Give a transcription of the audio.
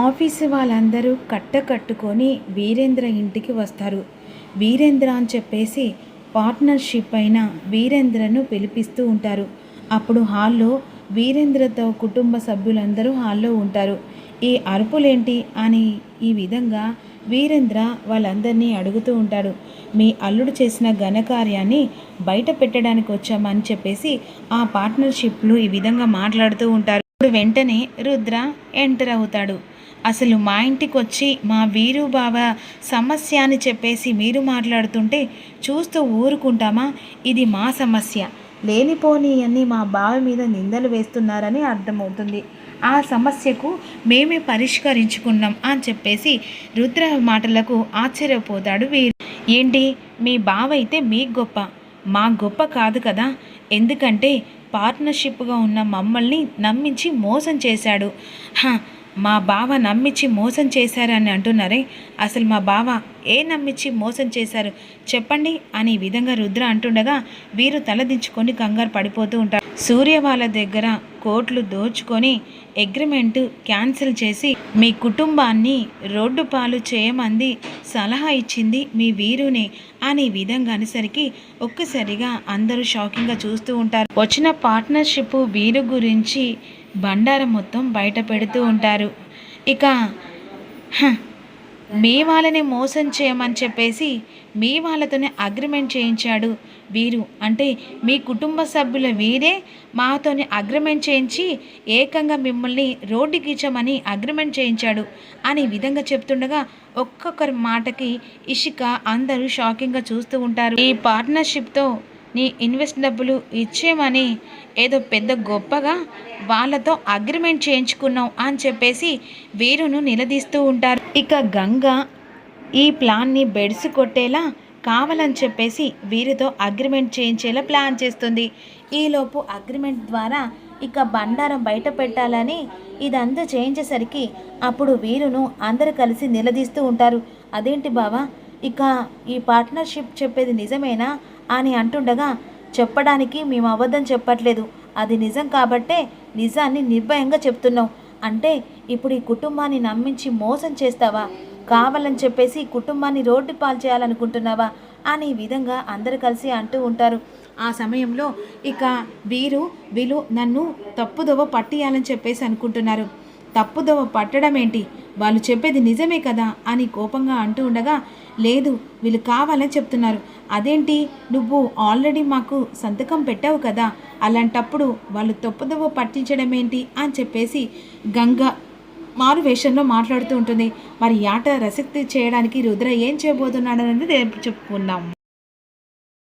Office వాళ్ళందరూ కట్టుకొని వీరేంద్ర ఇంటికి వస్తారు. వీరేంద్ర అని చెప్పేసి పార్ట్నర్షిప్ అయిన వీరేంద్రను పిలిపిస్తూ ఉంటారు. అప్పుడు హాల్లో వీరేంద్రతో కుటుంబ సభ్యులందరూ హాల్లో ఉంటారు. ఈ అరుపులేంటి అని ఈ విధంగా వీరేంద్ర వాళ్ళందరినీ అడుగుతూ ఉంటాడు. మీ అల్లుడు చేసిన ఘనకార్యాన్ని బయట పెట్టడానికి వచ్చామని చెప్పేసి ఆ పార్ట్నర్షిప్లు ఈ విధంగా మాట్లాడుతూ ఉంటారు. ఇప్పుడు వెంటనే రుద్ర ఎంటర్ అవుతాడు. అసలు మా ఇంటికి వచ్చి మా వీరు బావ సమస్య అని చెప్పేసి మీరు మాట్లాడుతుంటే చూస్తూ ఊరుకుంటామా? ఇది మా సమస్య, లేనిపోని అన్నీ మా బావ మీద నిందలు వేస్తున్నారని అర్థమవుతుంది. ఆ సమస్యకు మేమే పరిష్కరించుకున్నాం అని చెప్పేసి రుద్ర మాటలకు ఆశ్చర్యపోతాడు వీరు. ఏంటి, మీ బావ అయితే మీకు గొప్ప, మా గొప్ప కాదు కదా? ఎందుకంటే పార్ట్నర్షిప్గా ఉన్న మమ్మల్ని నమ్మించి మోసం చేశాడు. మా బావ నమ్మించి మోసం చేశారని అంటున్నారే, అసలు మా బావ నమ్మించి మోసం చేశారు చెప్పండి అని ఈ విధంగా రుద్ర అంటుండగా వీరు తలదించుకొని కంగారు పడిపోతూ ఉంటారు. సూర్య వాళ్ళ దగ్గర కోట్లు దోచుకొని అగ్రిమెంట్ క్యాన్సిల్ చేసి మీ కుటుంబాన్ని రోడ్డు పాలు చేయమంది సలహా ఇచ్చింది మీ వీరునే అని విధంగా అనేసరికి ఒక్కసారిగా అందరూ షాకింగ్గా చూస్తూ ఉంటారు. వచ్చిన పార్ట్నర్షిప్ వీరు గురించి బండారం మొత్తం బయట పెడుతూ ఉంటారు. ఇక మీ వాళ్ళని మోసం చేయమని చెప్పేసి మీ వాళ్ళతోనే అగ్రిమెంట్ చేయించాడు వీరు. అంటే మీ కుటుంబ సభ్యుల వీరే మాతోనే అగ్రిమెంట్ చేయించి ఏకంగా మిమ్మల్ని రోడ్డుకి ఇచ్చమని అగ్రిమెంట్ చేయించాడు అని విధంగా చెప్తుండగా ఒక్కొక్కరి మాటకి ఇషిక అందరూ షాకింగ్గా చూస్తూ ఉంటారు. ఈ పార్ట్నర్షిప్తో నీ ఇన్వెస్ట్ డబ్బులు ఇచ్చేమని ఏదో పెద్ద గొప్పగా వాళ్ళతో అగ్రిమెంట్ చేయించుకున్నావు అని చెప్పేసి వీరును నిలదీస్తూ ఉంటారు. ఇక గంగ ఈ ప్లాన్ని బెడిసి కొట్టేలా కావాలని చెప్పేసి వీరితో అగ్రిమెంట్ చేయించేలా ప్లాన్ చేస్తుంది. ఈలోపు అగ్రిమెంట్ ద్వారా ఇక బండారం బయట పెట్టాలని ఇదంతా చేయించేసరికి అప్పుడు వీరును అందరు కలిసి నిలదీస్తూ ఉంటారు. అదేంటి బావా, ఇక ఈ పార్ట్నర్షిప్ చెప్పేది నిజమేనా అని అంటుండగా, చెప్పడానికి మేము అబద్ధం చెప్పట్లేదు, అది నిజం కాబట్టే నిజాన్ని నిర్భయంగా చెప్తున్నాం. అంటే ఇప్పుడు ఈ కుటుంబాన్ని నమ్మించి మోసం చేస్తావా? కావాలని చెప్పేసి కుటుంబాన్ని రోడ్డు పాలు చేయాలనుకుంటున్నావా అని ఈ విధంగా అందరు కలిసి అంటూ ఉంటారు. ఆ సమయంలో ఇక వీళ్ళు నన్ను తప్పుదోవ పట్టియాలని చెప్పేసి అనుకుంటున్నారు. తప్పుదోవ పట్టడం ఏంటి, వాళ్ళు చెప్పేది నిజమే కదా అని కోపంగా అంటూ ఉండగా, లేదు వీళ్ళు కావాలని చెప్తున్నారు. అదేంటి, నువ్వు ఆల్రెడీ మాకు సంతకం పెట్టావు కదా, అలాంటప్పుడు వాళ్ళు తప్పుదోవ పట్టించడం ఏంటి అని చెప్పేసి గంగ మారు వేషంలో మాట్లాడుతూ ఉంటుంది. మరి ఆట రసక్తి చేయడానికి రుద్ర ఏం చేయబోతున్నాడు అనేది రేపు చెప్పుకుందాం.